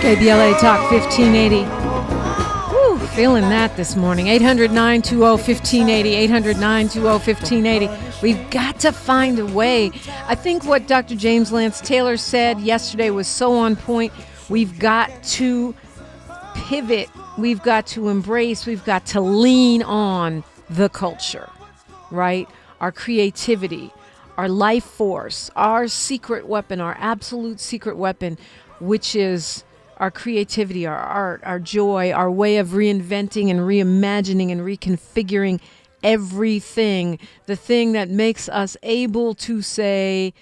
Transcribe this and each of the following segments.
KBLA Talk 1580. Woo, feeling that this morning. 800-920-1580, 800-920-1580. We've got to find a way. I think what Dr. James Lance Taylor said yesterday was so on point. We've got to pivot. We've got to embrace. We've got to lean on the culture, right? Our creativity, our life force, our secret weapon, our absolute secret weapon, which is our creativity, our art, our joy, our way of reinventing and reimagining and reconfiguring everything, the thing that makes us able to say,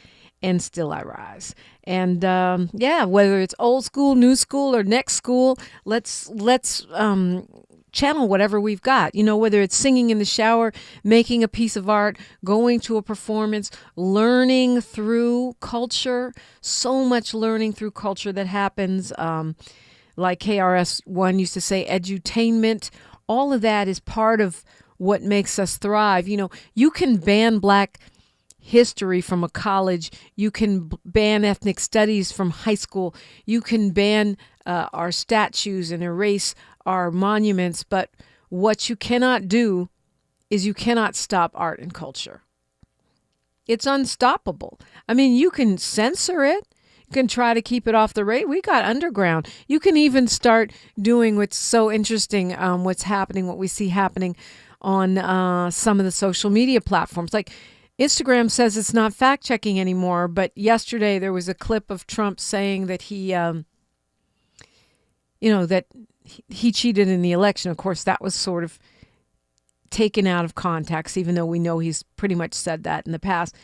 and still I rise. And whether it's old school, new school, or next school, let's channel whatever we've got. You know, whether it's singing in the shower, making a piece of art, going to a performance, learning through culture. So much learning through culture that happens. Like KRS-One used to say, edutainment. All of that is part of what makes us thrive. You know, you can ban Black history from a college. You can ban ethnic studies from high school. You can ban our statues and erase our monuments. But what you cannot do is you cannot stop art and culture. It's unstoppable. I mean, you can censor it. You can try to keep it off the radar. We got underground. You can even start doing what's so interesting, what's happening, what we see happening on some of the social media platforms. Like Instagram says it's not fact-checking anymore, but yesterday there was a clip of Trump saying that he cheated in the election. Of course, that was sort of taken out of context, even though we know he's pretty much said that in the past.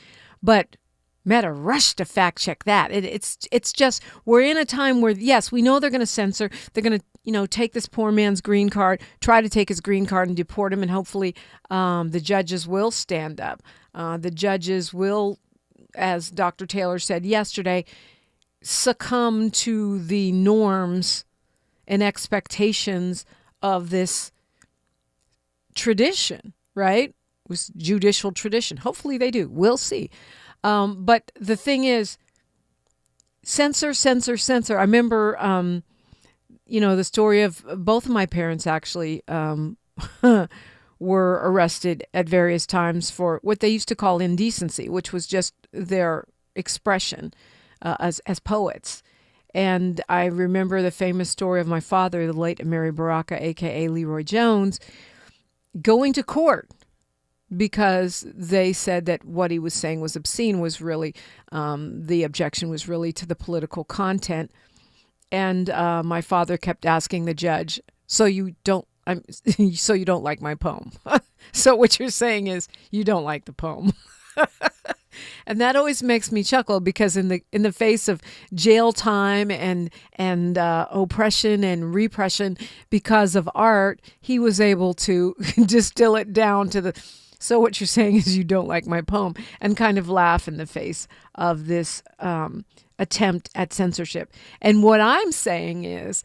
But Meta rushed to fact check that. It's just, we're in a time where, yes, we know they're going to censor. They're going to, take this poor man's green card, try to take his green card and deport him. And hopefully the judges will stand up. The judges will, as Dr. Taylor said yesterday, succumb to the norms and expectations of this tradition, right? This judicial tradition. Hopefully they do. We'll see. But the thing is, censor. I remember, the story of both of my parents actually were arrested at various times for what they used to call indecency, which was just their expression as poets. And I remember the famous story of my father, the late Mary Baraka, a.k.a. Leroy Jones, going to court because they said that what he was saying was obscene, was really, the objection was really to the political content. And my father kept asking the judge, so you don't like my poem. So what you're saying is you don't like the poem. And that always makes me chuckle, because in the face of jail time and oppression and repression because of art, he was able to distill it down to the, so what you're saying is you don't like my poem, and kind of laugh in the face of this attempt at censorship. And what I'm saying is,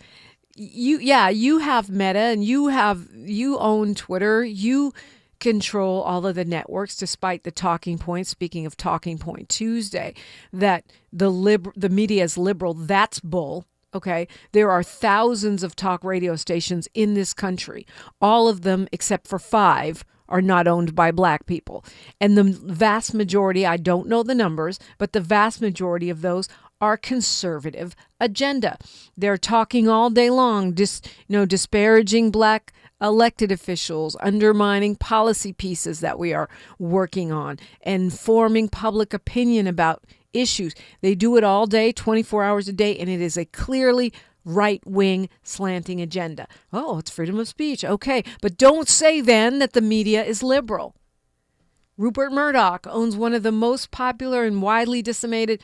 you have Meta, and you own Twitter, you control all of the networks, despite the talking points. Speaking of Talking Point Tuesday, that the media is liberal, that's bull. Okay, there are thousands of talk radio stations in this country. All of them, except for 5, are not owned by Black people. And the vast majority, I don't know the numbers, but the vast majority of those are conservative agenda. They're talking all day long, disparaging Black elected officials, undermining policy pieces that we are working on, and forming public opinion about issues. They do it all day, 24 hours a day, and it is a clearly right-wing slanting agenda. Oh, it's freedom of speech. Okay, but don't say then that the media is liberal. Rupert Murdoch owns one of the most popular and widely disseminated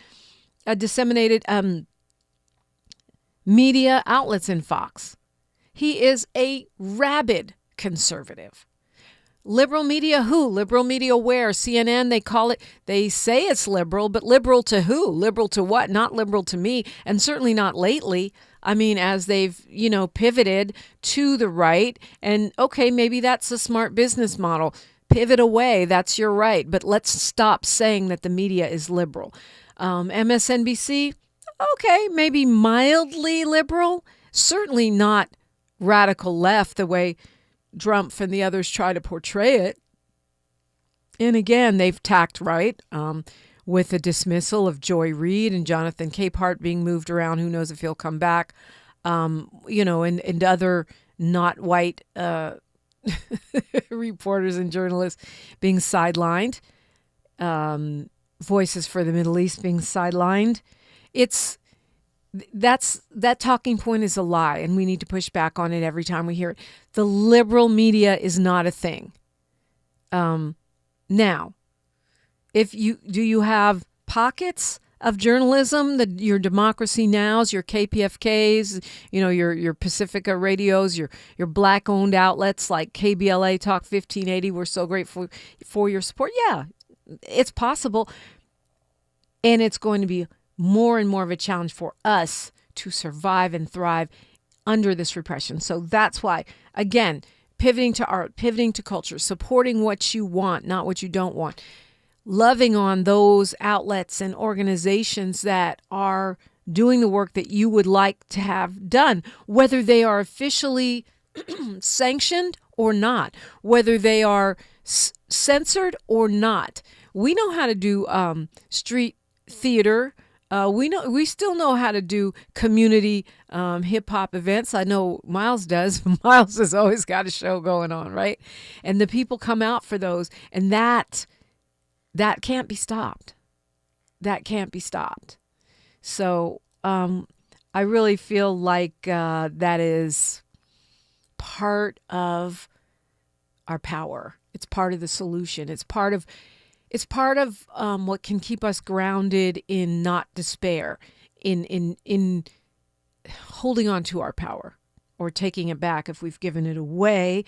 media outlets in Fox. He is a rabid conservative. Liberal media who? Liberal media where? CNN, they say it's liberal, but liberal to who? Liberal to what? Not liberal to me, and certainly not lately. I mean, as they've, pivoted to the right, and okay, maybe that's a smart business model. Pivot away, that's your right, but let's stop saying that the media is liberal. MSNBC, okay, maybe mildly liberal, certainly not radical left the way Trump and the others try to portray it. And again, they've tacked right with the dismissal of Joy Reid and Jonathan Capehart being moved around. Who knows if he'll come back, and other not white reporters and journalists being sidelined. Voices for the Middle East being sidelined. That talking point is a lie, and we need to push back on it every time we hear it. The liberal media is not a thing. Now, do you have pockets of journalism, your Democracy Nows, your KPFKs, your Pacifica radios, your black-owned outlets like KBLA Talk 1580? We're so grateful for your support. Yeah, it's possible, and it's going to be more and more of a challenge for us to survive and thrive under this repression. So that's why, again, pivoting to art, pivoting to culture, supporting what you want, not what you don't want, loving on those outlets and organizations that are doing the work that you would like to have done, whether they are officially sanctioned or not, whether they are censored or not. We know how to do street theater. We still know how to do community hip hop events. I know Miles does. Miles has always got a show going on, right? And the people come out for those, and that can't be stopped. That can't be stopped. So I really feel like that is part of our power. It's part of the solution. It's part of what can keep us grounded in not despair, in holding on to our power or taking it back if we've given it away.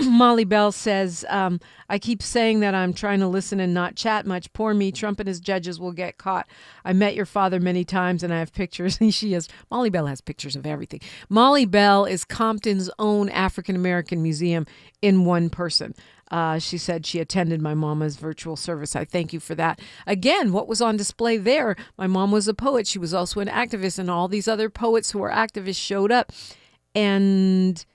Molly Bell says, I keep saying that I'm trying to listen and not chat much. Poor me. Trump and his judges will get caught. I met your father many times and I have pictures. Molly Bell has pictures of everything. Molly Bell is Compton's own African-American museum in one person. She said she attended my mama's virtual service. I thank you for that. Again, what was on display there? My mom was a poet. She was also an activist, and all these other poets who were activists showed up and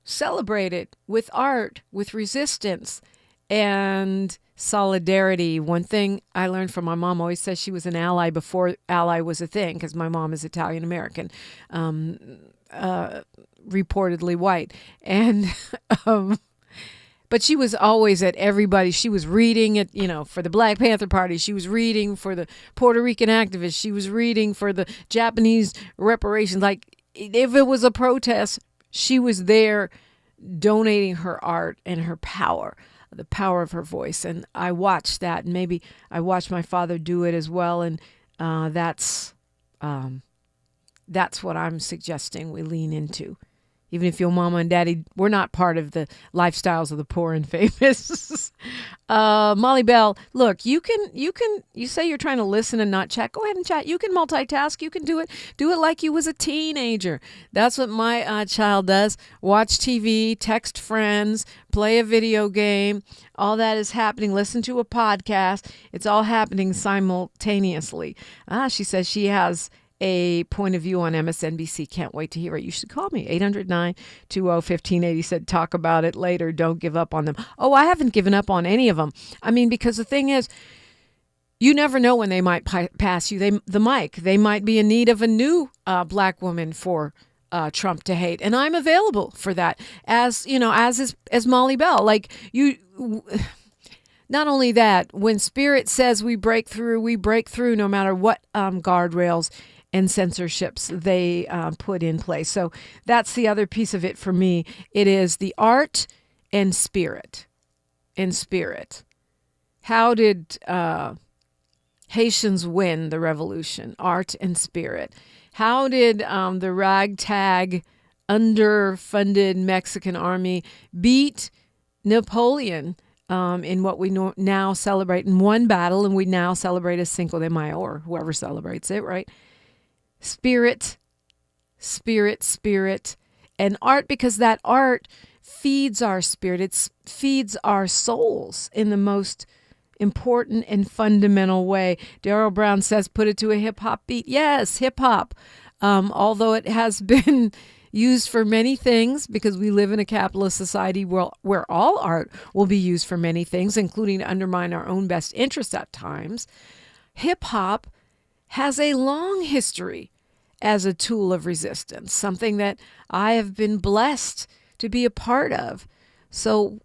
celebrated with art, with resistance and solidarity. One thing I learned from my mom, always says she was an ally before ally was a thing, because my mom is Italian American. Reportedly white, and but she was always at everybody. She was reading it, for the Black Panther Party. She was reading for the Puerto Rican activists. She was reading for the Japanese reparations. Like, if it was a protest, she was there donating her art and her power, the power of her voice. And I watched that, and maybe I watched my father do it as well. And that's what I'm suggesting we lean into. Even if your mama and daddy were not part of the lifestyles of the poor and famous. Molly Bell, look, you say you're trying to listen and not chat. Go ahead and chat. You can multitask. You can do it. Do it like you was a teenager. That's what my child does. Watch TV, text friends, play a video game. All that is happening. Listen to a podcast. It's all happening simultaneously. She says she has a point of view on MSNBC. Can't wait to hear it. You should call me. 800-920-1580. Said talk about it later. Don't give up on them. Oh, I haven't given up on any of them. I mean, because the thing is, you never know when they might pass you the mic. They might be in need of a new black woman for Trump to hate, and I'm available for that. As Molly Bell. Like you. Not only that, when Spirit says we break through no matter what guardrails and censorships they put in place. So that's the other piece of it for me. It is the art and spirit. How did Haitians win the revolution? Art and spirit. How did the ragtag, underfunded Mexican army beat Napoleon in what we now celebrate in one battle, and we now celebrate as Cinco de Mayo, or whoever celebrates it, right? Spirit, and art, because that art feeds our spirit. It feeds our souls in the most important and fundamental way. Daryl Brown says, put it to a hip-hop beat. Yes, hip-hop. Although it has been used for many things, because we live in a capitalist society where all art will be used for many things, including to undermine our own best interests at times. Hip-hop has a long history as a tool of resistance, something that I have been blessed to be a part of. So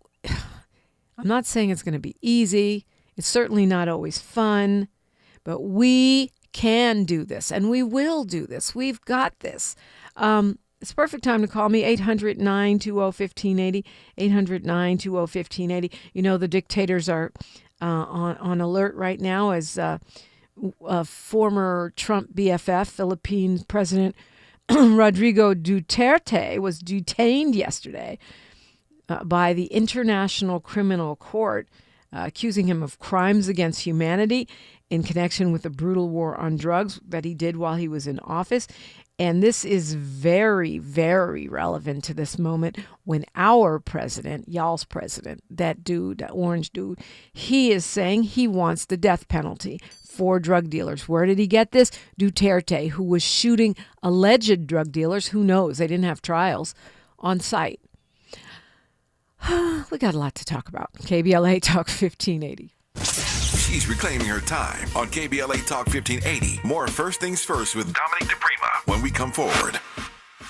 I'm not saying it's going to be easy. It's certainly not always fun, but we can do this, and we will do this. We've got this. It's a perfect time to call me, 800-920-1580, 800-920-1580. You know, the dictators are on alert right now as former Trump BFF, Philippine President Rodrigo Duterte was detained yesterday by the International Criminal Court, accusing him of crimes against humanity in connection with the brutal war on drugs that he did while he was in office. And this is very, very relevant to this moment when our president, y'all's president, that dude, that orange dude, he is saying he wants the death penalty for drug dealers. Where did he get this? Duterte, who was shooting alleged drug dealers, who knows, they didn't have trials, on site. We got a lot to talk about. KBLA Talk 1580. She's reclaiming her time on KBLA Talk 1580. More First Things First with Dominique DiPrima when we come forward.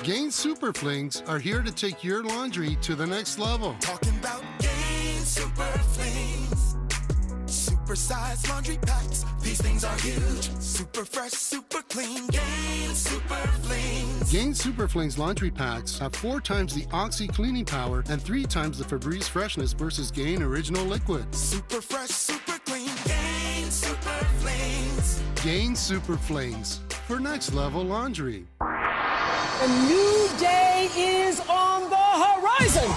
Gain Super Flings are here to take your laundry to the next level. Talking about Gain Super Flings. Super-sized laundry packs. These things are huge. Super fresh, super clean. Gain Super Flings. Gain Super Flings laundry packs have 4 times the Oxy cleaning power and 3 times the Febreze freshness versus Gain Original Liquid. Super fresh, super clean. Gain Super Flings. Gain Super Flings for next level laundry. A new day is on the horizon.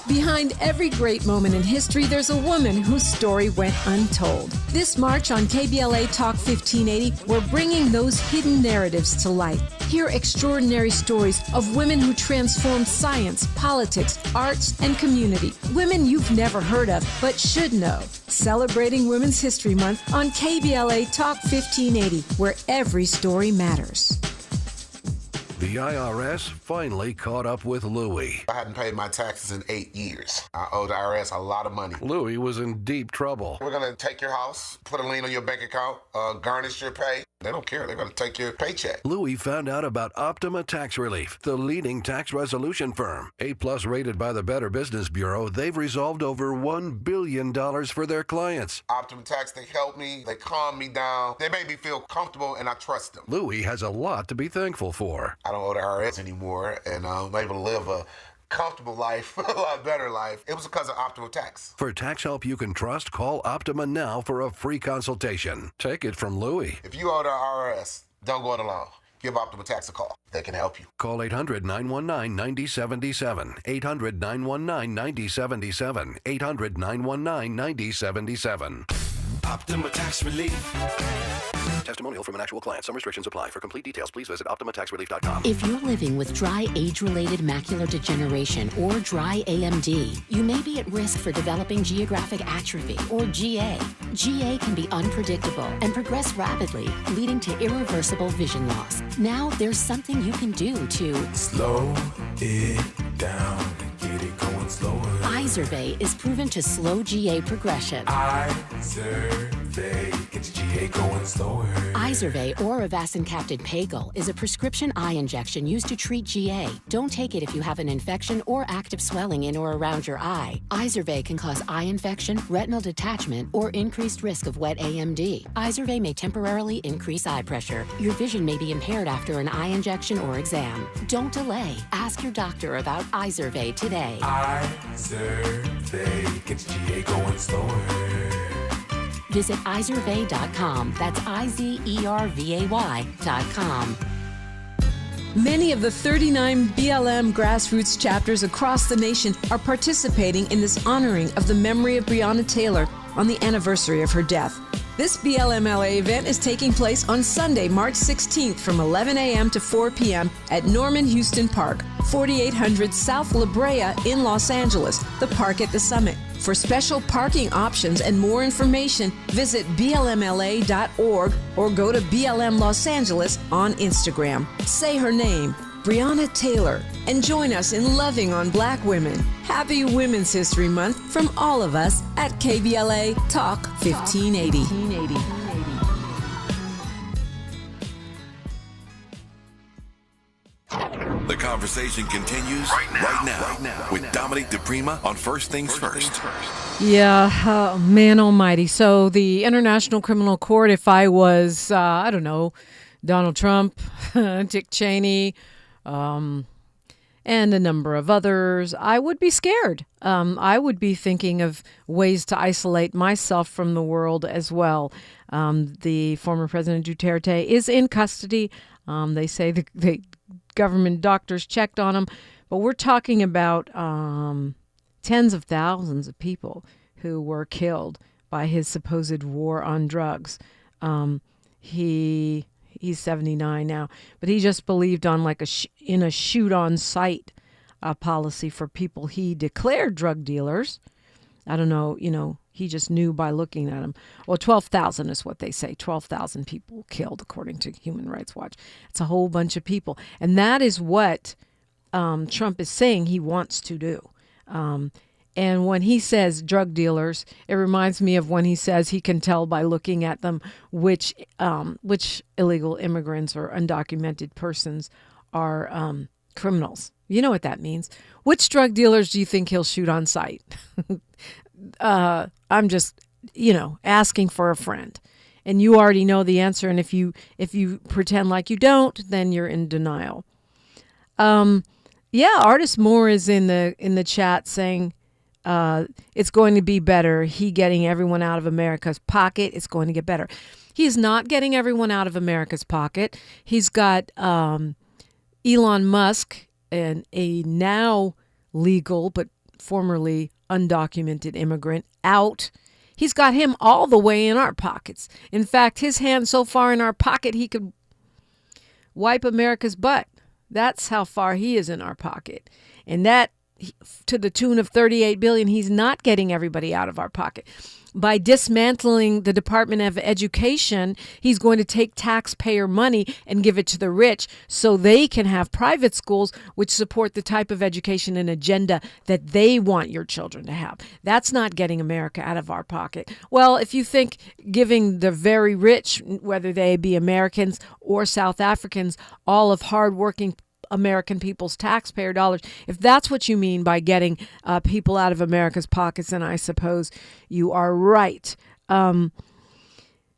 Behind every great moment in history, there's a woman whose story went untold. This March on KBLA Talk 1580, we're bringing those hidden narratives to light. Hear extraordinary stories of women who transformed science, politics, arts, and community. Women you've never heard of, but should know. Celebrating Women's History Month on KBLA Talk 1580, where every story matters. The IRS finally caught up with Louie. I hadn't paid my taxes in 8 years. I owe the IRS a lot of money. Louie was in deep trouble. We're going to take your house, put a lien on your bank account, garnish your pay. They don't care. They're going to take your paycheck. Louie found out about Optima Tax Relief, the leading tax resolution firm. A-plus rated by the Better Business Bureau, they've resolved over $1 billion for their clients. Optima Tax, they help me. They calm me down. They make me feel comfortable, and I trust them. Louie has a lot to be thankful for. I don't owe the IRS anymore, and I'm able to live a comfortable life, a lot better life. It was because of Optima Tax. For tax help you can trust, call Optima now for a free consultation. Take it from Louie. If you owe the IRS, don't go it alone. Give Optima Tax a call. They can help you. Call 800-919-9077. 800-919-9077. 800-919-9077. Optima Tax Relief. Testimonial from an actual client. Some restrictions apply. For complete details, please visit OptimaTaxRelief.com. If you're living with dry age-related macular degeneration or dry AMD, you may be at risk for developing geographic atrophy or GA. GA can be unpredictable and progress rapidly, leading to irreversible vision loss. Now there's something you can do to slow it down and get it going slower. Izervay is proven to slow GA progression. Izervay gets GA going slower. Izervay or avacincaptad pagel is a prescription eye injection used to treat GA. Don't take it if you have an infection or active swelling in or around your eye. Izervay can cause eye infection, retinal detachment, or increased risk of wet AMD. Izervay may temporarily increase eye pressure. Your vision may be impaired after an eye injection or exam. Don't delay. Ask your doctor about Izervay today. Izervay gets GA going slower. Visit Izervay.com. That's IZERVAY.com. Many of the 39 BLM grassroots chapters across the nation are participating in this honoring of the memory of Breonna Taylor on the anniversary of her death. This BLMLA event is taking place on Sunday, March 16th from 11 a.m. to 4 p.m. at Norman Houston Park, 4800 South La Brea in Los Angeles, the park at the summit. For special parking options and more information, visit blmla.org or go to BLM Los Angeles on Instagram. Say her name, Breonna Taylor, and join us in loving on Black women. Happy Women's History Month from all of us at KBLA Talk 1580. The conversation continues right now with Dominique DiPrima on First Things First. Yeah, man almighty. So the International Criminal Court, if I was, I don't know, Donald Trump, Dick Cheney, and a number of others, I would be scared. I would be thinking of ways to isolate myself from the world as well. The former President Duterte is in custody. They say the government doctors checked on him, but we're talking about tens of thousands of people who were killed by his supposed war on drugs. He's 79 now, but he just believed on like in a shoot on sight policy for people he declared drug dealers. I don't know, he just knew by looking at them. Well, 12,000 is what they say. 12,000 people killed, according to Human Rights Watch. It's a whole bunch of people. And that is what Trump is saying he wants to do. And when he says drug dealers, it reminds me of when he says he can tell by looking at them which illegal immigrants or undocumented persons are criminals. You know what that means. Which drug dealers do you think he'll shoot on sight? I'm just, asking for a friend. And you already know the answer. And if you pretend like you don't, then you're in denial. Artist Moore is in the chat saying it's going to be better. He getting everyone out of America's pocket. It's going to get better. He's not getting everyone out of America's pocket. He's got Elon Musk, and a now legal but formerly undocumented immigrant, out. He's got him all the way in our pockets. In fact, his hand so far in our pocket, he could wipe America's butt. That's how far he is in our pocket. And that, to the tune of $38 billion, he's not getting everybody out of our pocket. By dismantling the Department of Education, he's going to take taxpayer money and give it to the rich so they can have private schools which support the type of education and agenda that they want your children to have. That's not getting America out of our pocket. Well, if you think giving the very rich, whether they be Americans or South Africans, all of hardworking American people's taxpayer dollars, if that's what you mean by getting people out of America's pockets, then I suppose you are right.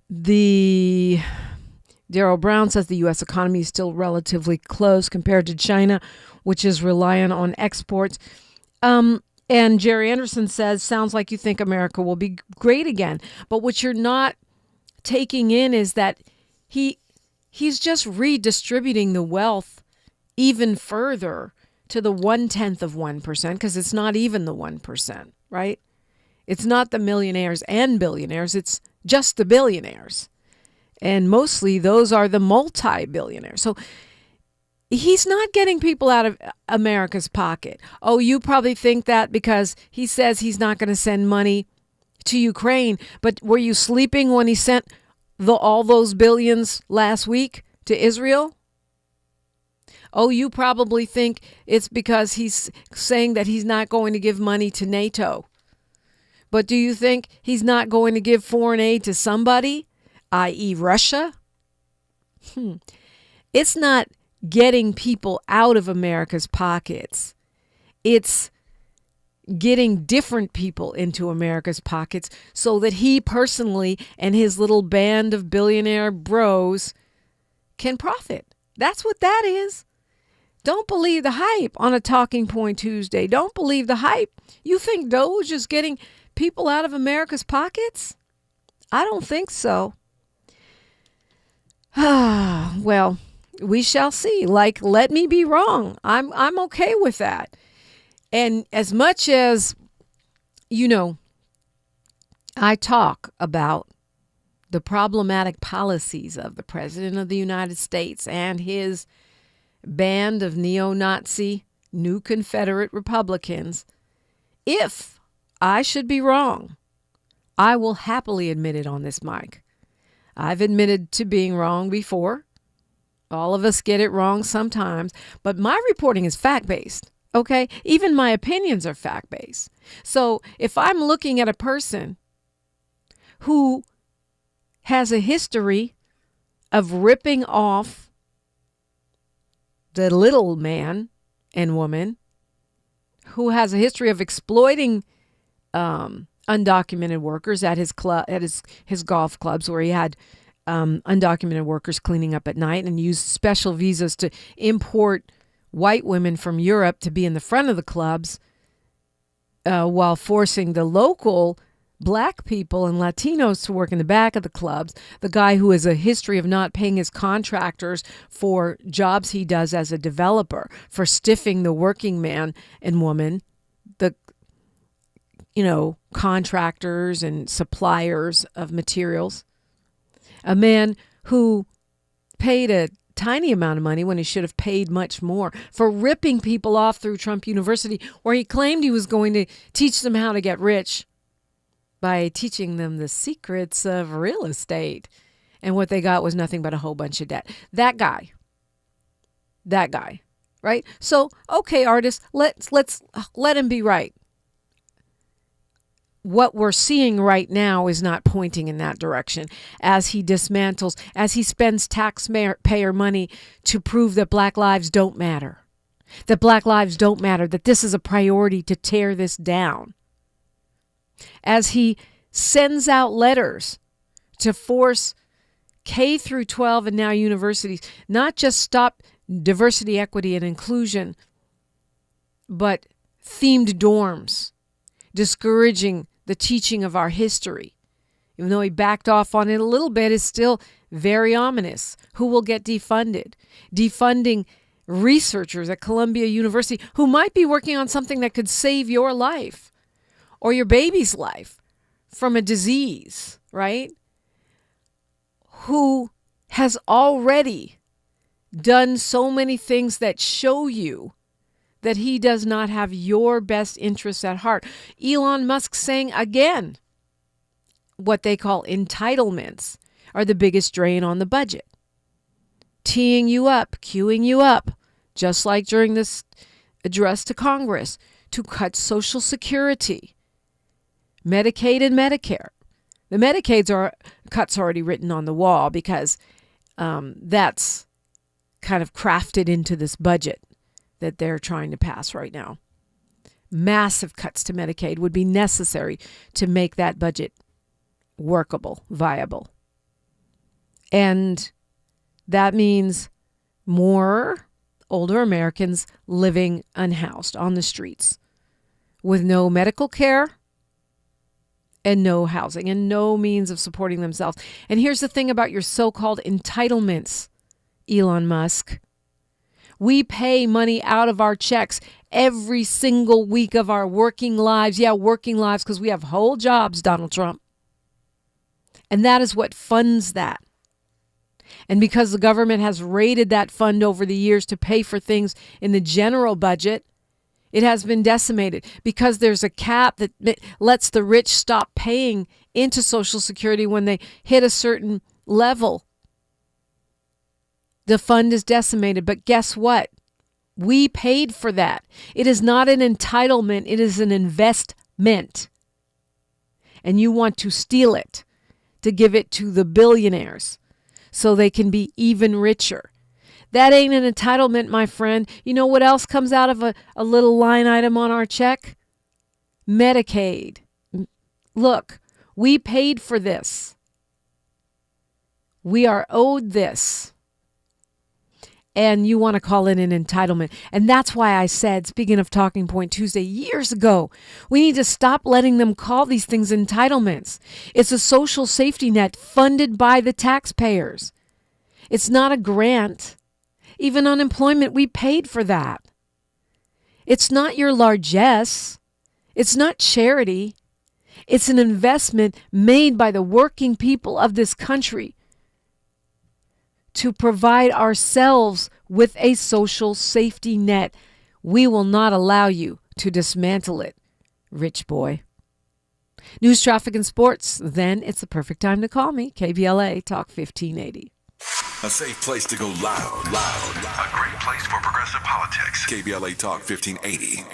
The Daryl Brown says the U.S. economy is still relatively close compared to China, which is reliant on exports. And Jerry Anderson says, sounds like you think America will be great again. But what you're not taking in is that he's just redistributing the wealth even further to the 0.1%, because it's not even the 1%, right? It's not the millionaires and billionaires. It's just the billionaires. And mostly those are the multi-billionaires. So he's not getting people out of America's pocket. Oh, you probably think that because he says he's not going to send money to Ukraine. But were you sleeping when he sent all those billions last week to Israel? Oh, you probably think it's because he's saying that he's not going to give money to NATO. But do you think he's not going to give foreign aid to somebody, i.e. Russia? It's not getting people out of America's pockets. It's getting different people into America's pockets so that he personally and his little band of billionaire bros can profit. That's what that is. Don't believe the hype on a Talking Point Tuesday. Don't believe the hype. You think Doge is getting people out of America's pockets? I don't think so. Well, we shall see. Let me be wrong. I'm okay with that. And as much as, I talk about the problematic policies of the President of the United States and his band of neo-Nazi, new Confederate Republicans, if I should be wrong. I will happily admit it on this mic. I've admitted to being wrong before. All of us get it wrong sometimes, but my reporting is fact-based, okay? Even my opinions are fact-based. So if I'm looking at a person who has a history of ripping off the little man and woman, who has a history of exploiting undocumented workers at his club, at his golf clubs, where he had undocumented workers cleaning up at night, and used special visas to import white women from Europe to be in the front of the clubs, while forcing the local black people and Latinos to work in the back of the clubs. The guy who has a history of not paying his contractors for jobs he does as a developer, for stiffing the working man and woman, the contractors and suppliers of materials. A man who paid a tiny amount of money when he should have paid much more for ripping people off through Trump University, where he claimed he was going to teach them how to get rich by teaching them the secrets of real estate. And what they got was nothing but a whole bunch of debt. That guy, right? So, okay, artists, let's let him be right. What we're seeing right now is not pointing in that direction as he dismantles, as he spends taxpayer money to prove that Black lives don't matter, that Black lives don't matter, that this is a priority to tear this down. As he sends out letters to force K through 12 and now universities, not just stop diversity, equity, and inclusion, but themed dorms, discouraging the teaching of our history. Even though he backed off on it a little bit, is still very ominous. Who will get defunded? Defunding researchers at Columbia University who might be working on something that could save your life or your baby's life from a disease, right? Who has already done so many things that show you that he does not have your best interests at heart. Elon Musk saying again, what they call entitlements are the biggest drain on the budget. Teeing you up, queuing you up, just like during this address to Congress, to cut Social Security, Medicaid and Medicare. The Medicaid's cuts already written on the wall because that's kind of crafted into this budget that they're trying to pass right now. Massive cuts to Medicaid would be necessary to make that budget workable, viable. And that means more older Americans living unhoused on the streets with no medical care and no housing and no means of supporting themselves. And here's the thing about your so-called entitlements, Elon Musk. We pay money out of our checks every single week of our working lives. Yeah, working lives, because we have whole jobs, Donald Trump. And that is what funds that. And because the government has raided that fund over the years to pay for things in the general budget, it has been decimated because there's a cap that lets the rich stop paying into Social Security when they hit a certain level. The fund is decimated, but guess what? We paid for that. It is not an entitlement, it is an investment. And you want to steal it, to give it to the billionaires so they can be even richer. That ain't an entitlement, my friend. You know what else comes out of a little line item on our check? Medicaid. Look, we paid for this. We are owed this. And you want to call it an entitlement. And that's why I said, speaking of Talking Point Tuesday years ago, we need to stop letting them call these things entitlements. It's a social safety net funded by the taxpayers. It's not a grant. Even unemployment, we paid for that. It's not your largesse. It's not charity. It's an investment made by the working people of this country to provide ourselves with a social safety net. We will not allow you to dismantle it, rich boy. News, traffic, and sports, then it's the perfect time to call me. KBLA Talk 1580. A safe place to go loud. A great place for progressive politics. KBLA Talk 1580.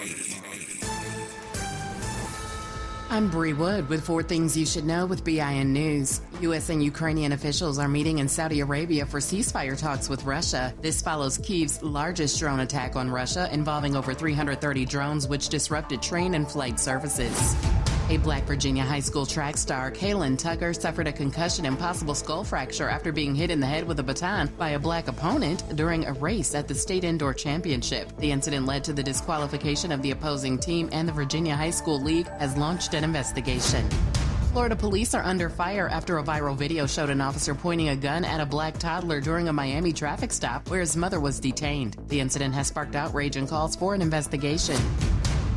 I'm Bree Wood with 4 Things You Should Know with BIN News. U.S. and Ukrainian officials are meeting in Saudi Arabia for ceasefire talks with Russia. This follows Kyiv's largest drone attack on Russia, involving over 330 drones, which disrupted train and flight services. A Black Virginia high school track star, Kaylin Tucker, suffered a concussion and possible skull fracture after being hit in the head with a baton by a black opponent during a race at the state indoor championship. The incident led to the disqualification of the opposing team, and the Virginia High School League has launched an investigation. Florida police are under fire after a viral video showed an officer pointing a gun at a black toddler during a Miami traffic stop where his mother was detained. The incident has sparked outrage and calls for an investigation.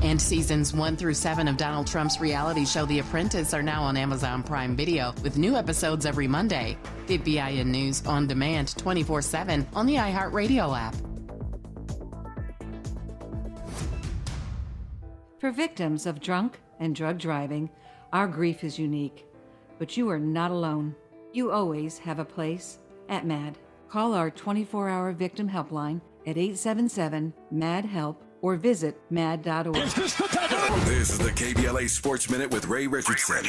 And seasons 1 through 7 of Donald Trump's reality show The Apprentice are now on Amazon Prime Video, with new episodes every Monday. Get BIN News on demand 24/7 on the iHeartRadio app. For victims of drunk and drug driving, our grief is unique. But you are not alone. You always have a place at MAD. Call our 24-hour victim helpline at 877-MAD-HELP or visit mad.org. This is the KBLA Sports Minute with Ray Richardson.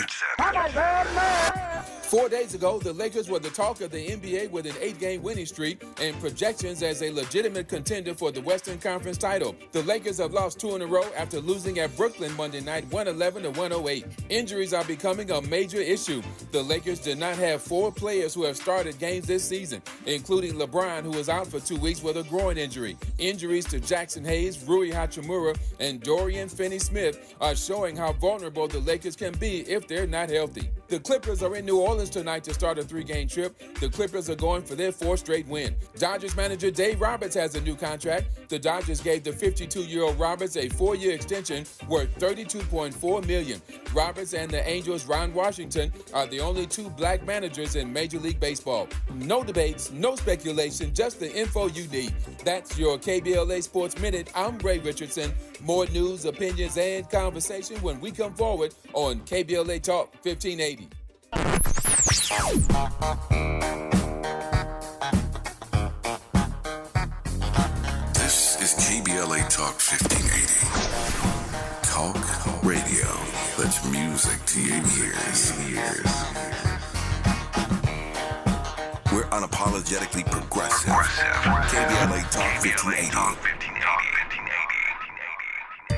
4 days ago, the Lakers were the talk of the NBA with an 8-game winning streak and projections as a legitimate contender for the Western Conference title. The Lakers have lost 2 in a row after losing at Brooklyn Monday night, 111-108. Injuries are becoming a major issue. The Lakers did not have 4 players who have started games this season, including LeBron, who is out for 2 weeks with a groin injury. Injuries to Jackson Hayes, Rui Hachimura, and Dorian Finney-Smith are showing how vulnerable the Lakers can be if they're not healthy. The Clippers are in New Orleans tonight to start a 3-game trip. The Clippers are going for their 4th straight win. Dodgers manager Dave Roberts has a new contract. The Dodgers gave the 52-year-old Roberts a 4-year extension worth $32.4 million. Roberts and the Angels' Ron Washington are the only 2 black managers in Major League Baseball. No debates, no speculation, just the info you need. That's your KBLA Sports Minute. I'm Ray Richardson. More news, opinions, and conversation when we come forward on KBLA Talk 1580. This is KBLA Talk 1580. Talk radio. That's music to your ears. We're unapologetically progressive. KBLA Talk 1580.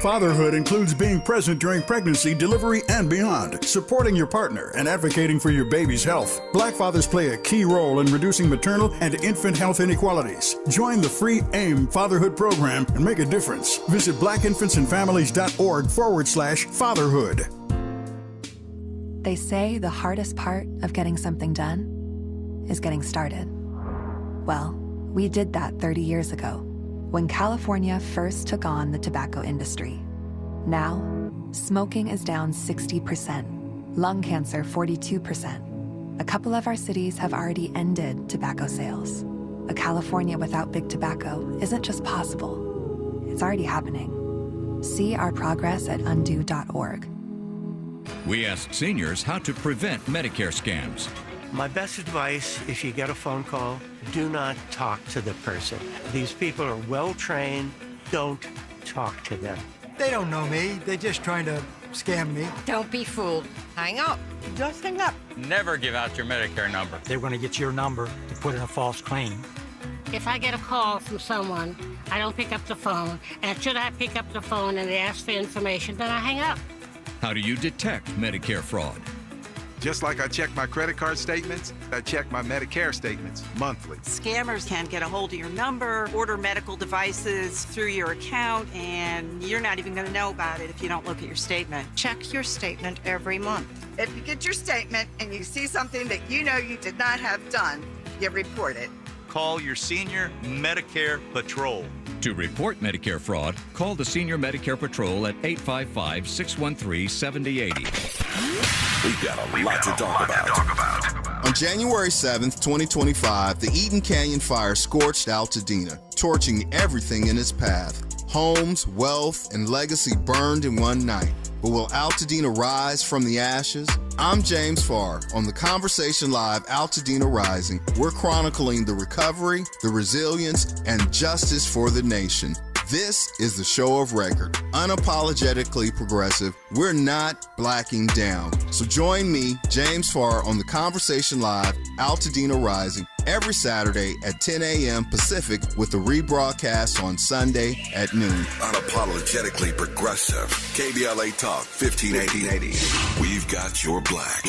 Fatherhood includes being present during pregnancy, delivery, and beyond, supporting your partner, and advocating for your baby's health. Black fathers play a key role in reducing maternal and infant health inequalities. Join the free AIM Fatherhood Program and make a difference. Visit blackinfantsandfamilies.org/fatherhood. They say the hardest part of getting something done is getting started. Well, we did that 30 years ago, when California first took on the tobacco industry. Now, smoking is down 60%, lung cancer 42%. A couple of our cities have already ended tobacco sales. A California without big tobacco isn't just possible, it's already happening. See our progress at undo.org. We asked seniors how to prevent Medicare scams. My best advice, if you get a phone call, do not talk to the person. These people are well-trained. Don't talk to them. They don't know me. They're just trying to scam me. Don't be fooled. Hang up. Just hang up. Never give out your Medicare number. They're going to get your number to put in a false claim. If I get a call from someone, I don't pick up the phone, and should I pick up the phone and they ask for information, then I hang up. How do you detect Medicare fraud? Just like I check my credit card statements, I check my Medicare statements monthly. Scammers can get a hold of your number, order medical devices through your account, and you're not even going to know about it if you don't look at your statement. Check your statement every month. If you get your statement and you see something that you know you did not have done, you report it. Call your senior Medicare Patrol. To report Medicare fraud, call the Senior Medicare Patrol at 855-613-7080. We've got a lot to talk about. On January 7th, 2025, the Eaton Canyon Fire scorched Altadena, torching everything in its path. Homes, wealth, and legacy burned in one night. but will Altadena rise from the ashes? I'm James Farr. On the Conversation Live Altadena Rising, we're chronicling the recovery, the resilience, and justice for the nation. This is the show of record, unapologetically progressive. We're not blacking down. So join me, James Farr, on the Conversation Live, Altadena Rising, every Saturday at 10 a.m. Pacific with the rebroadcast on Sunday at noon. Unapologetically progressive. KBLA Talk 1580. We've got your black.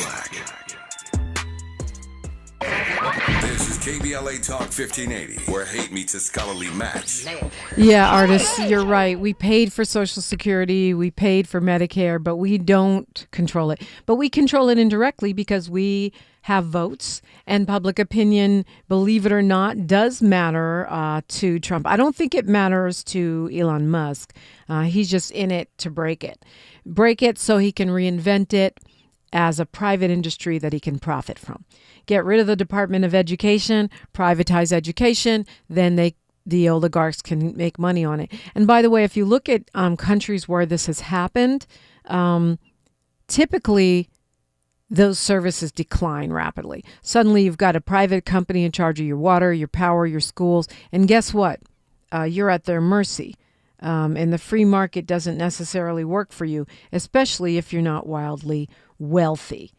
This is KBLA Talk 1580, where hate meets a scholarly match. Yeah, artists, you're right. We paid for Social Security, we paid for Medicare, but we don't control it. But we control it indirectly because we have votes, and public opinion, believe it or not, does matter to Trump. I don't think it matters to Elon Musk. He's just in it to break it. Break it so he can reinvent it as a private industry that he can profit from. Get rid of the Department of Education, privatize education, then the oligarchs can make money on it. And by the way, if you look at countries where this has happened, typically those services decline rapidly. Suddenly you've got a private company in charge of your water, your power, your schools, and guess what? You're at their mercy. And the free market doesn't necessarily work for you, especially if you're not wildly wealthy.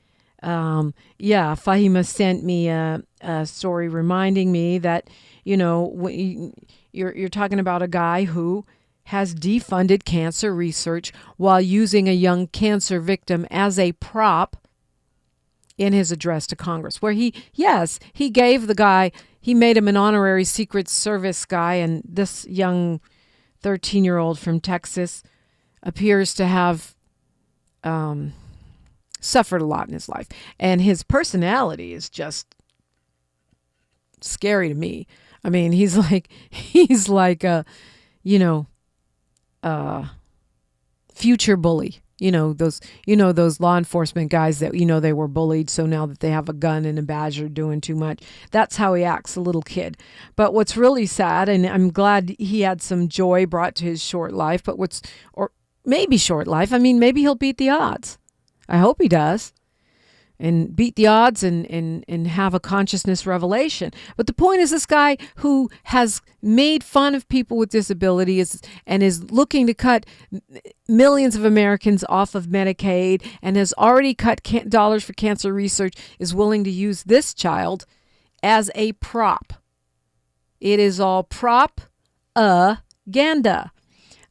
Fahima sent me a story reminding me that, you're talking about a guy who has defunded cancer research while using a young cancer victim as a prop in his address to Congress, where he gave the guy, he made him an honorary Secret Service guy, and this young 13-year-old from Texas appears to have suffered a lot in his life. And his personality is just scary to me. I mean, he's like a, future bully. Those law enforcement guys that, they were bullied. So now that they have a gun and a badge are doing too much. That's how he acts, a little kid. But what's really sad, and I'm glad he had some joy brought to his short life, or maybe short life. I mean, maybe he'll beat the odds. I hope he does. And beat the odds and have a consciousness revelation. But the point is, this guy who has made fun of people with disabilities and is looking to cut millions of Americans off of Medicaid and has already cut dollars for cancer research is willing to use this child as a prop. It is all propaganda.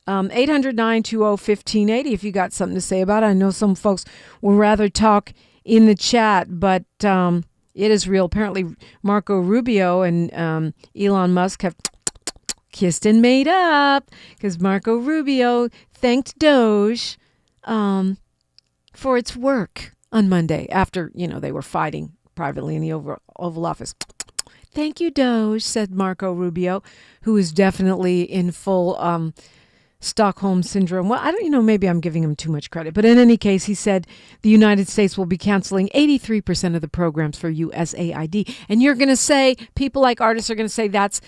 800-920-1580 if you got something to say about it. I know some folks would rather talk in the chat, but it is real. Apparently, Marco Rubio and Elon Musk have kissed and made up because Marco Rubio thanked Doge for its work on Monday after, they were fighting privately in the Oval Office. Thank you, Doge, said Marco Rubio, who is definitely in full Stockholm syndrome. Well, I don't, maybe I'm giving him too much credit, but in any case, he said the United States will be canceling 83% of the programs for USAID. And you're going to say, people like artists are going to say that's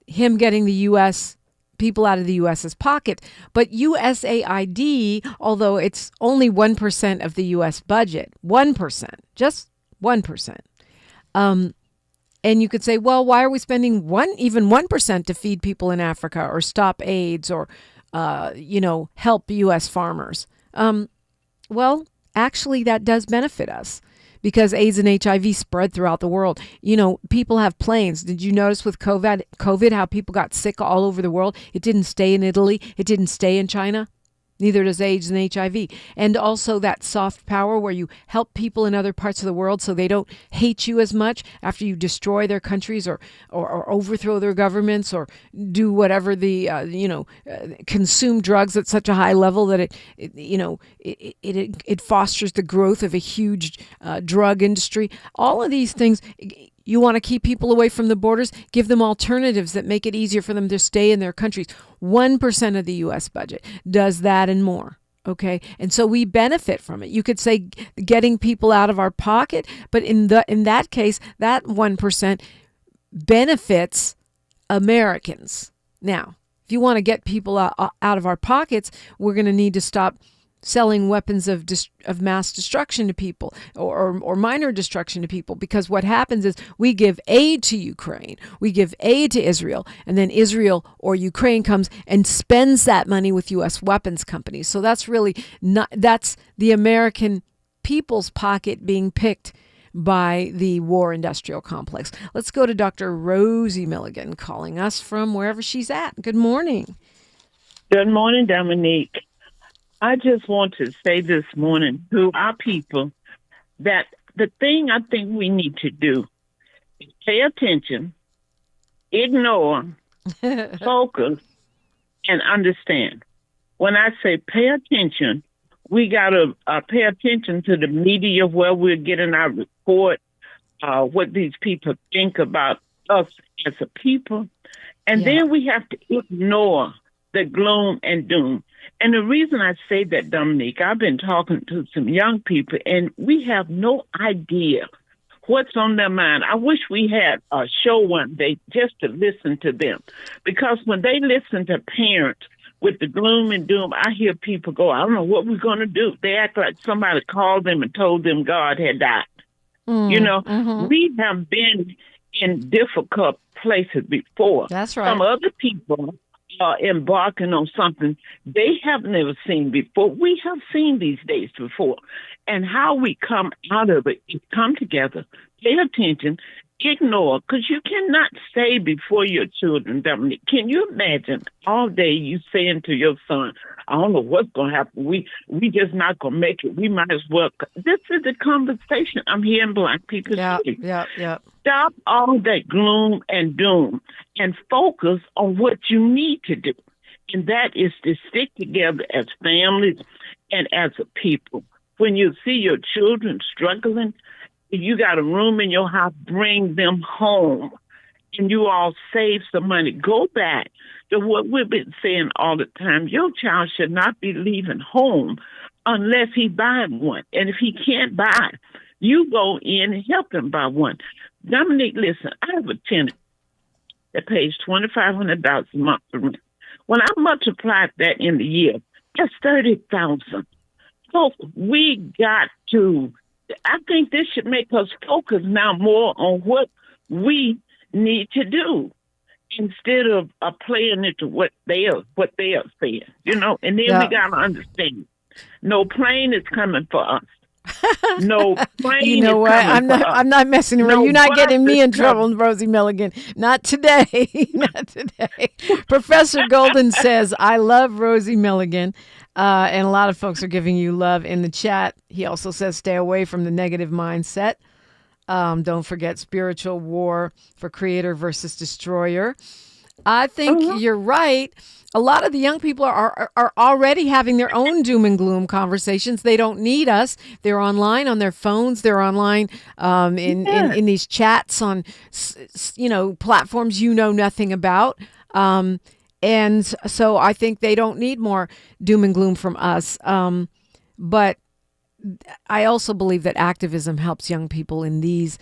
him getting the U.S. people out of the U.S.'s pocket. But USAID, although it's only 1% of the U.S. budget, 1%, just 1%. And you could say, well, why are we spending even 1% to feed people in Africa or stop AIDS or, help U.S. farmers? Well, actually, that does benefit us because AIDS and HIV spread throughout the world. People have planes. Did you notice with COVID how people got sick all over the world? It didn't stay in Italy. It didn't stay in China. Neither does AIDS and HIV. And also that soft power where you help people in other parts of the world so they don't hate you as much after you destroy their countries or overthrow their governments or do whatever consume drugs at such a high level that it fosters the growth of a huge drug industry. All of these things. You want to keep people away from the borders? Give them alternatives that make it easier for them to stay in their countries. 1% of the U.S. budget does that and more. Okay. And so we benefit from it. You could say getting people out of our pocket, but in that case, that 1% benefits Americans. Now, if you want to get people out of our pockets, we're going to need to stop selling weapons of mass destruction to people or minor destruction to people, because what happens is we give aid to Ukraine, we give aid to Israel, and then Israel or Ukraine comes and spends that money with U.S. weapons companies. So that's really that's the American people's pocket being picked by the war industrial complex. Let's go to Dr. Rosie Milligan calling us from wherever she's at. Good morning. Good morning, Dominique. I just want to say this morning to our people that the thing I think we need to do is pay attention, ignore, focus, and understand. When I say pay attention, we got to pay attention to the media where we're getting our report, what these people think about us as a people. And then we have to ignore the gloom and doom. And the reason I say that, Dominique, I've been talking to some young people, and we have no idea what's on their mind. I wish we had a show one day just to listen to them, because when they listen to parents with the gloom and doom, I hear people go, I don't know what we're going to do. They act like somebody called them and told them God had died. We have been in difficult places before. That's right. Some other people are embarking on something they have never seen before. We have seen these days before. And how we come out of it is come together, pay attention, ignore, because you cannot say before your children, Dominique, can you imagine all day you saying to your son, I don't know what's going to happen. We just not going to make it. We might as well. This is the conversation I'm hearing Black people say. Stop all that gloom and doom and focus on what you need to do. And that is to stick together as families and as a people. When you see your children struggling, if you got a room in your house, bring them home. And you all save some money. Go back to what we've been saying all the time. Your child should not be leaving home unless he buys one. And if he can't buy, you go in and help him buy one. Dominique, listen, I have a tenant that pays $2,500 a month for rent. When I multiply that in the year, that's $30,000. So we got to, I think this should make us focus now more on what we need to do instead of playing into what they are saying, and then we got to understand, no plane is coming for us. No plane you know is what? coming for us. I'm not messing around. No You're not getting me in bus is trouble, Rosie Milligan. Not today. Not today. Professor Golden says, I love Rosie Milligan. And a lot of folks are giving you love in the chat. He also says, stay away from the negative mindset. Don't forget spiritual war for creator versus destroyer. I think you're right. A lot of the young people are already having their own doom and gloom conversations. They don't need us. They're online on their phones. They're online in these chats on, platforms you know nothing about. And so I think they don't need more doom and gloom from us. But I also believe that activism helps young people in these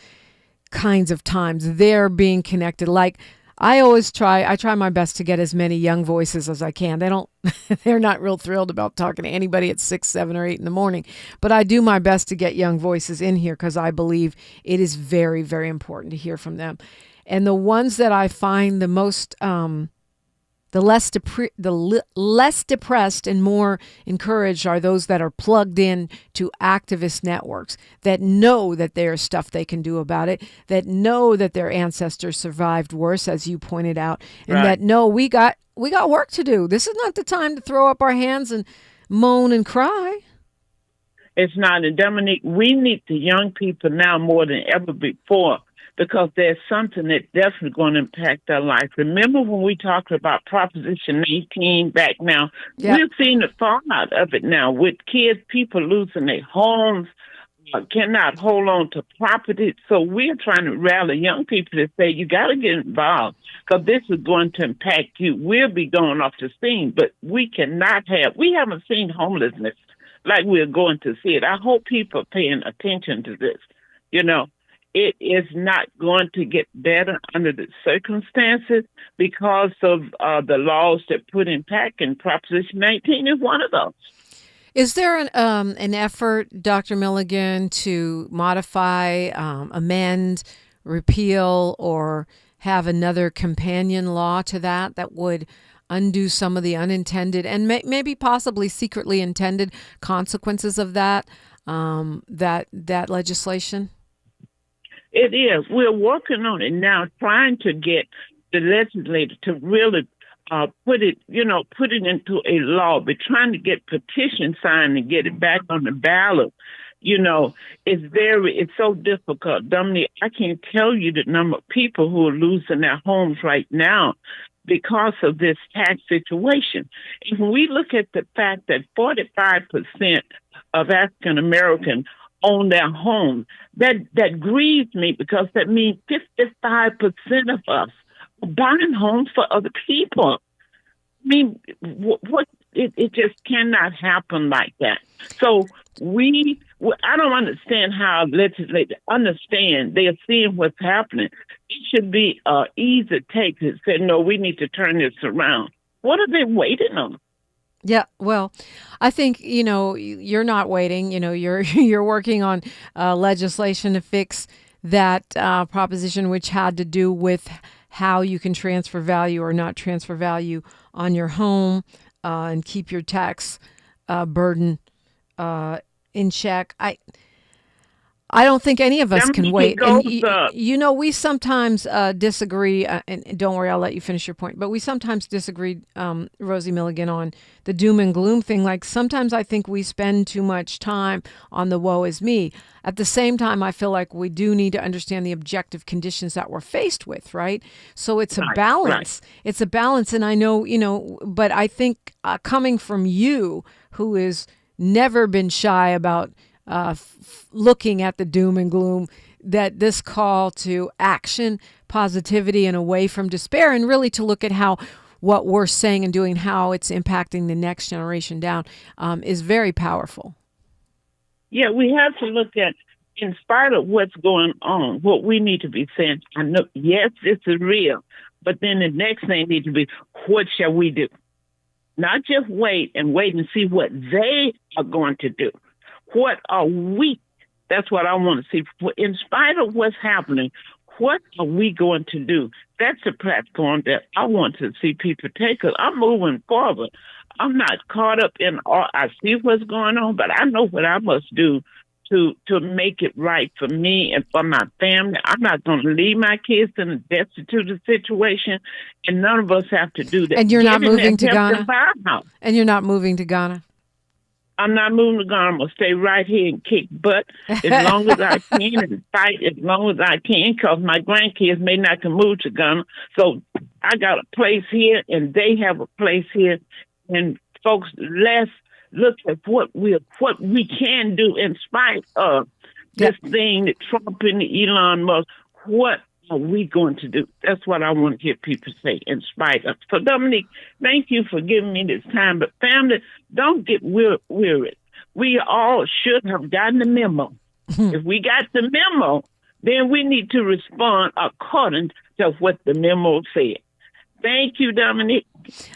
kinds of times. They're being connected. Like I try my best to get as many young voices as I can. They're not real thrilled about talking to anybody at 6, 7, or 8 in the morning. But I do my best to get young voices in here because I believe it is very, very important to hear from them. And the ones that I find the most, the less depressed and more encouraged are those that are plugged in to activist networks that know that there's stuff they can do about it, that know that their ancestors survived worse, as you pointed out, and that know we got work to do. This is not the time to throw up our hands and moan and cry. It's not. And Dominique, we need the young people now more than ever before, because there's something that's definitely going to impact their life. Remember when we talked about Proposition 19 back now? Yep. We're seeing the fallout of it now with kids, people losing their homes, cannot hold on to property. So we're trying to rally young people to say, you got to get involved because this is going to impact you. We'll be going off the scene, but we haven't seen homelessness like we're going to see it. I hope people are paying attention to this, It is not going to get better under the circumstances because of the laws that put in effect, and Proposition 19 is one of those. Is there an effort, Dr. Milligan, to modify, amend, repeal, or have another companion law to that would undo some of the unintended and maybe possibly secretly intended consequences of that legislation? It is. We're working on it now, trying to get the legislature to really put it into a law. We're trying to get petition signed and get it back on the ballot. It's so difficult. Dominique, I can't tell you the number of people who are losing their homes right now because of this tax situation. If we look at the fact that 45% of African Americans own their home, that grieves me, because that means 55% of us are buying homes for other people. I mean, it just cannot happen like that. So I don't understand how legislators understand. They are seeing what's happening. It should be easy take to say, no, we need to turn this around. What are they waiting on? Yeah, well, I think, you're not waiting. You're working on legislation to fix that proposition, which had to do with how you can transfer value or not transfer value on your home and keep your tax burden in check. I don't think any of us can wait. And, we sometimes disagree, and don't worry, I'll let you finish your point, but we sometimes disagree, Rosie Milligan, on the doom and gloom thing. Like, sometimes I think we spend too much time on the woe is me. At the same time, I feel like we do need to understand the objective conditions that we're faced with, right? So it's a balance. Right. It's a balance, and I know, but I think coming from you, who has never been shy about looking at the doom and gloom, that this call to action, positivity, and away from despair, and really to look at how what we're saying and doing, how it's impacting the next generation down, is very powerful. Yeah, we have to look at, in spite of what's going on, what we need to be saying. I know, yes, this is real, but then the next thing needs to be, what shall we do? Not just wait and see what they are going to do. What are we? That's what I want to see. In spite of what's happening, what are we going to do? That's a platform that I want to see people take. I'm moving forward. I'm not caught up in all. I see what's going on, but I know what I must do to make it right for me and for my family. I'm not going to leave my kids in a destitute situation, and none of us have to do that. And you're not moving to Ghana? And you're not moving to Ghana? I'm not moving to Ghana. I'm going to stay right here and kick butt as long as I can and fight as long as I can, because my grandkids may not can move to Ghana. So I got a place here and they have a place here. And folks, let's look at what we can do in spite of this thing that Trump and Elon Musk. What are we going to do? That's what I want to hear people say, in spite of. So, Dominique, thank you for giving me this time. But family, don't get wearied. We all should have gotten the memo. If we got the memo, then we need to respond according to what the memo said. Thank you, Dominique.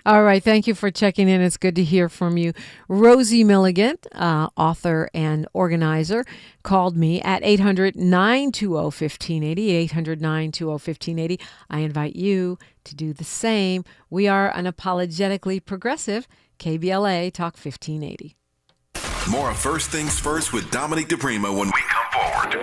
All right. Thank you for checking in. It's good to hear from you. Rosie Milligan, author and organizer, called me at 800-920-1580, 800-920-1580. I invite you to do the same. We are unapologetically progressive, KBLA Talk 1580. More of First Things First with Dominique DiPrima when we come forward.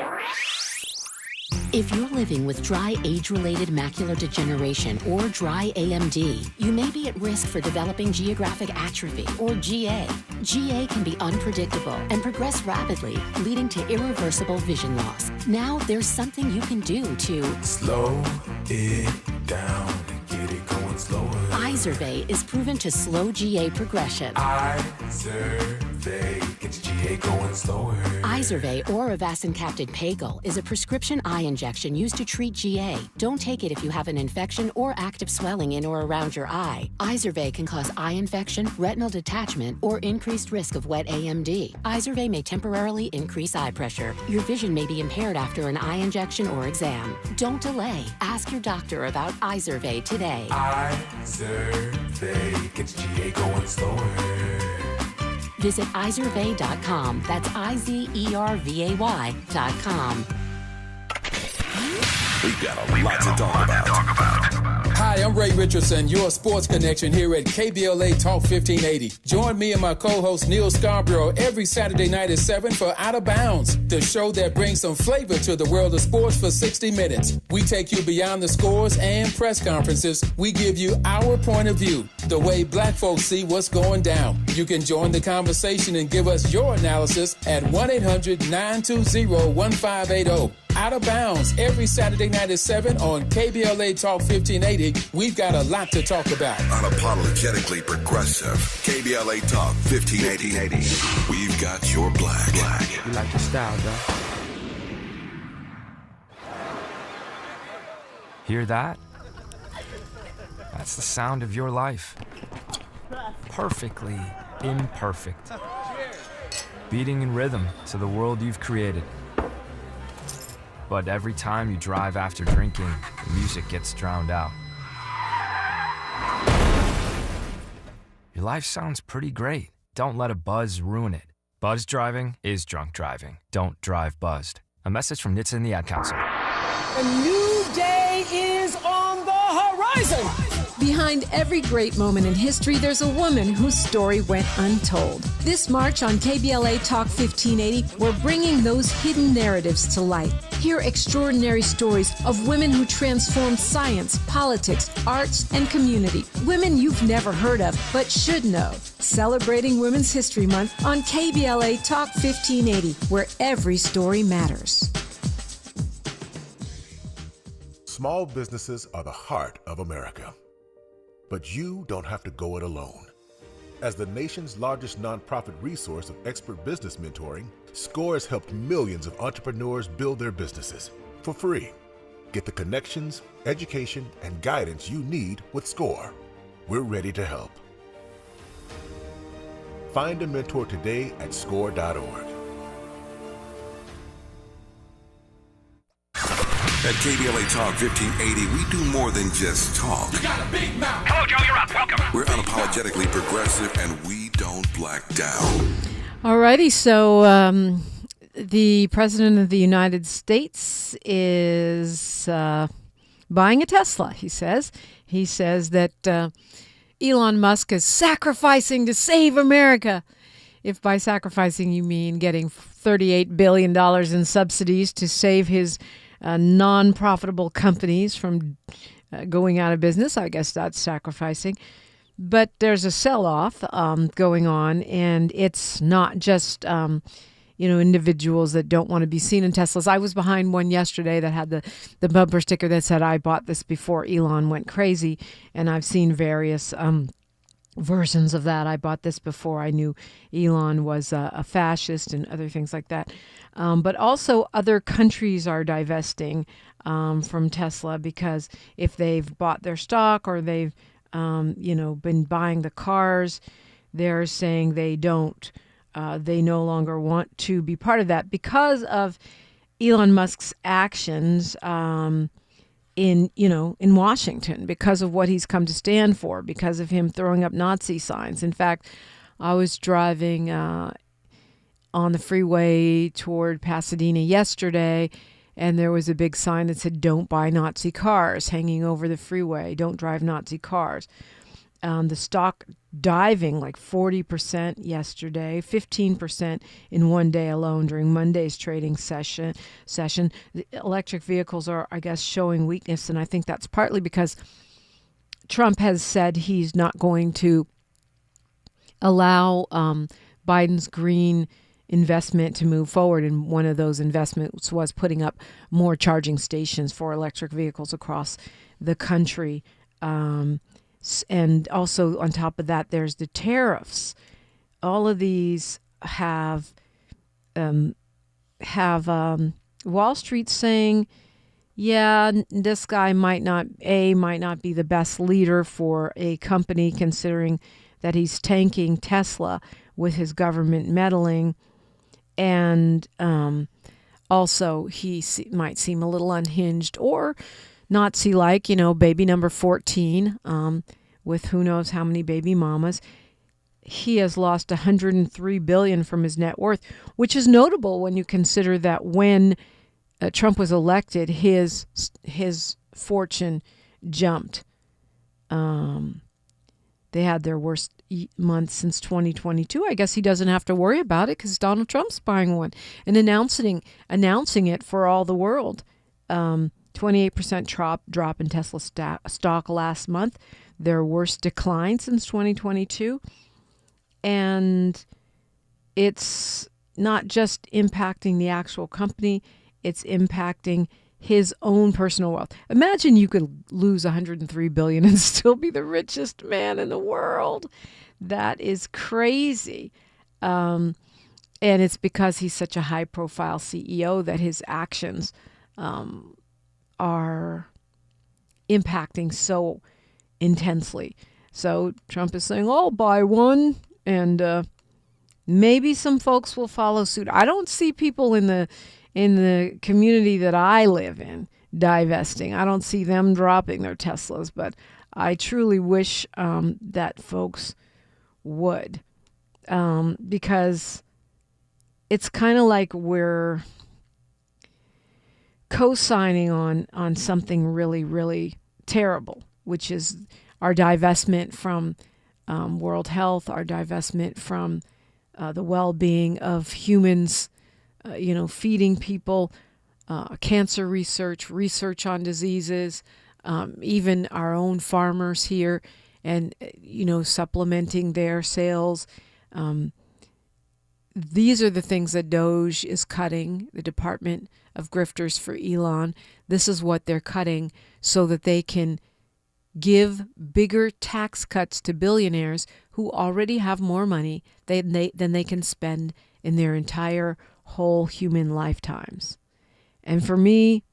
If you're living with dry age-related macular degeneration or dry AMD, you may be at risk for developing geographic atrophy or GA. GA can be unpredictable and progress rapidly, leading to irreversible vision loss. Now there's something you can do to slow it down and get it going slower. Izervay is proven to slow GA progression. Izervay gets GA going slower. Izervay or avacincaptad pagel is a prescription eye injection used to treat GA. Don't take it if you have an infection or active swelling in or around your eye. Izervay can cause eye infection, retinal detachment, or increased risk of wet AMD. Izervay may temporarily increase eye pressure. Your vision may be impaired after an eye injection or exam. Don't delay. Ask your doctor about Izervay today. Izervay gets GA going slower. Visit izervay.com. That's IZERVAY.com. We've got a lot to talk about. Hi, I'm Ray Richardson, your sports connection here at KBLA Talk 1580. Join me and my co-host Neil Scarborough every Saturday night at 7 for Out of Bounds, the show that brings some flavor to the world of sports for 60 minutes. We take you beyond the scores and press conferences. We give you our point of view, the way black folks see what's going down. You can join the conversation and give us your analysis at 1-800-920-1580. Out of Bounds every Saturday night at 7 on KBLA Talk 1580. We've got a lot to talk about. Unapologetically progressive. KBLA Talk 1580. We've got your black. You like the style, though. Hear that? That's the sound of your life. Perfectly imperfect. Beating in rhythm to the world you've created. But every time you drive after drinking, the music gets drowned out. Your life sounds pretty great. Don't let a buzz ruin it. Buzz driving is drunk driving. Don't drive buzzed. A message from NHTSA and the Ad Council. A new day is on the horizon. Behind every great moment in history, there's a woman whose story went untold. This March on KBLA Talk 1580, we're bringing those hidden narratives to light. Hear extraordinary stories of women who transformed science, politics, arts, and community. Women you've never heard of, but should know. Celebrating Women's History Month on KBLA Talk 1580, where every story matters. Small businesses are the heart of America. But you don't have to go it alone. As the nation's largest nonprofit resource of expert business mentoring, SCORE has helped millions of entrepreneurs build their businesses for free. Get the connections, education, and guidance you need with SCORE. We're ready to help. Find a mentor today at score.org. At KBLA Talk 1580, we do more than just talk. You got a big mouth. Hello, Joe, you're up. Welcome. We're unapologetically progressive, and we don't black down. Alrighty, so the President of the United States is buying a Tesla, he says. He says that Elon Musk is sacrificing to save America. If by sacrificing you mean getting $38 billion in subsidies to save his non-profitable companies from going out of business, I guess that's sacrificing. But there's a sell-off going on, and it's not just individuals that don't want to be seen in Teslas. I was behind one yesterday that had the bumper sticker that said, "I bought this before Elon went crazy," and I've seen various versions of that. I bought this before I knew Elon was a fascist and other things like that. But also other countries are divesting from Tesla because if they've bought their stock or they've been buying the cars, they're saying they no longer want to be part of that because of Elon Musk's actions in Washington, because of what he's come to stand for, because of him throwing up Nazi signs. In fact, I was driving on the freeway toward Pasadena yesterday, and there was a big sign that said, "Don't buy Nazi cars," hanging over the freeway. Don't drive Nazi cars. The stock diving like 40% yesterday, 15% in one day alone during Monday's trading session. The electric vehicles are, I guess, showing weakness, and I think that's partly because Trump has said he's not going to allow Biden's green investment to move forward, and one of those investments was putting up more charging stations for electric vehicles across the country. And also on top of that, there's the tariffs. All of these have Wall Street saying, yeah, this guy might not be the best leader for a company, considering that he's tanking Tesla with his government meddling. And also he might seem a little unhinged or Nazi-like, baby number 14, with who knows how many baby mamas. he has lost $103 billion from his net worth, which is notable when you consider that when Trump was elected, his fortune jumped. They had their worst month since 2022. I guess he doesn't have to worry about it because Donald Trump's buying one and announcing it for all the world. 28% drop in Tesla stock last month, their worst decline since 2022. And it's not just impacting the actual company, it's impacting his own personal wealth. Imagine you could lose $103 billion and still be the richest man in the world. That is crazy. And it's because he's such a high-profile CEO that his actions are impacting so intensely. So Trump is saying, "I'll buy one," and maybe some folks will follow suit. I don't see people in the community that I live in divesting. I don't see them dropping their Teslas, but I truly wish that folks would, because it's kind of like we're co-signing on something really, really terrible, which is our divestment from world health, our divestment from the well-being of humans, feeding people, cancer research on diseases, even our own farmers here, and, supplementing their sales. These are the things that DOJ is cutting, the Department of Grifters for Elon. This is what they're cutting so that they can give bigger tax cuts to billionaires who already have more money than they can spend in their entire whole human lifetimes. And for me,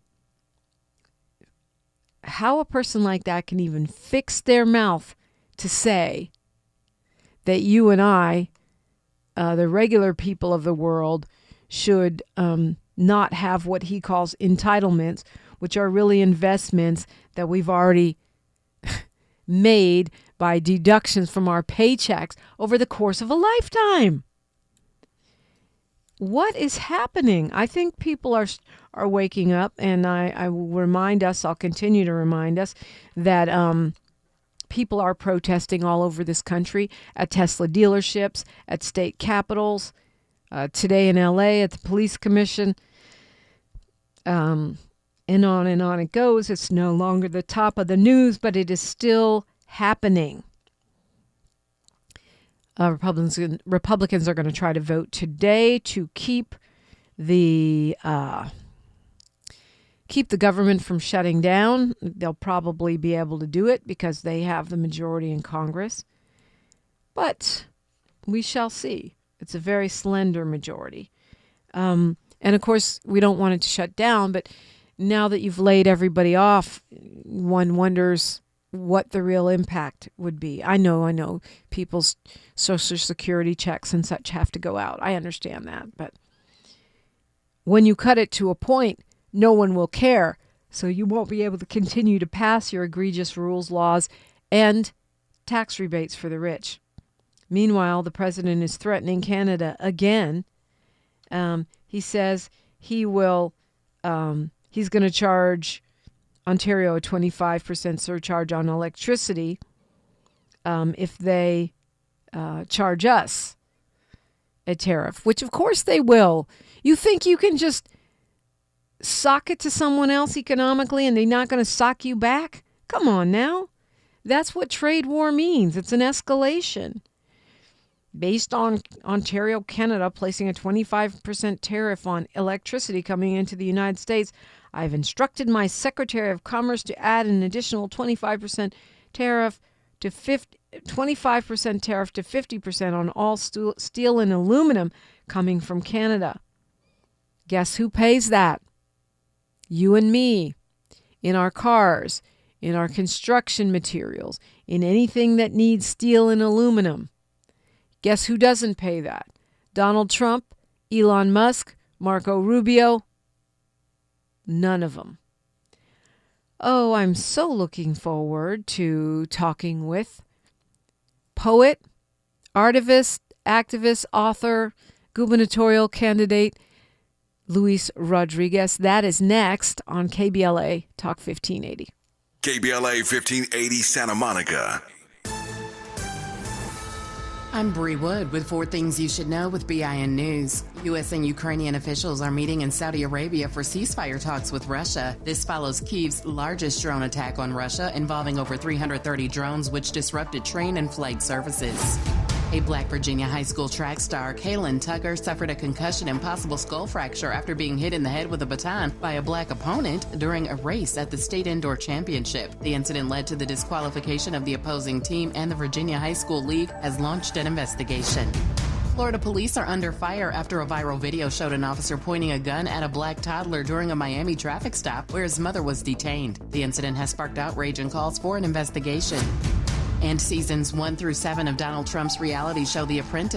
how a person like that can even fix their mouth to say that you and I, the regular people of the world, should not have what he calls entitlements, which are really investments that we've already made by deductions from our paychecks over the course of a lifetime. What is happening? I think people are waking up, and I will remind us, I'll continue to remind us, that people are protesting all over this country, at Tesla dealerships, at state capitals, today in LA at the police commission, and on it goes. It's no longer the top of the news, but it is still happening. Republicans are going to try to vote today to keep the government from shutting down. They'll probably be able to do it because they have the majority in Congress. But we shall see. It's a very slender majority. And of course, we don't want it to shut down, but now that you've laid everybody off, one wonders what the real impact would be. I know people's Social Security checks and such have to go out. I understand that. But when you cut it to a point, no one will care. So you won't be able to continue to pass your egregious rules, laws, and tax rebates for the rich. Meanwhile, the president is threatening Canada again. He says he will, he's going to charge Ontario a 25% surcharge on electricity if they charge us a tariff, which of course they will. You think you can just sock it to someone else economically and they're not going to sock you back? Come on now. That's what trade war means. It's an escalation. Based on Ontario, Canada placing a 25% tariff on electricity coming into the United States, I've instructed my Secretary of Commerce to add an additional 25% tariff to 25% tariff to 50% on all steel and aluminum coming from Canada. Guess who pays that? You and me. In our cars, in our construction materials, in anything that needs steel and aluminum. Guess who doesn't pay that? Donald Trump, Elon Musk, Marco Rubio. None of them. Oh, I'm so looking forward to talking with poet, artivist, activist, author, gubernatorial candidate Luis Rodriguez. That is next on KBLA Talk 1580. KBLA 1580 Santa Monica. I'm Bree Wood with 4 Things You Should Know with BIN News. U.S. and Ukrainian officials are meeting in Saudi Arabia for ceasefire talks with Russia. This follows Kyiv's largest drone attack on Russia, involving over 330 drones, which disrupted train and flight services. A Black Virginia high school track star, Kaylin Tucker, suffered a concussion and possible skull fracture after being hit in the head with a baton by a black opponent during a race at the state indoor championship. The incident led to the disqualification of the opposing team, and the Virginia High School League has launched an investigation. Florida police are under fire after a viral video showed an officer pointing a gun at a black toddler during a Miami traffic stop where his mother was detained. The incident has sparked outrage and calls for an investigation. And seasons 1 through 7 of Donald Trump's reality show The Apprentice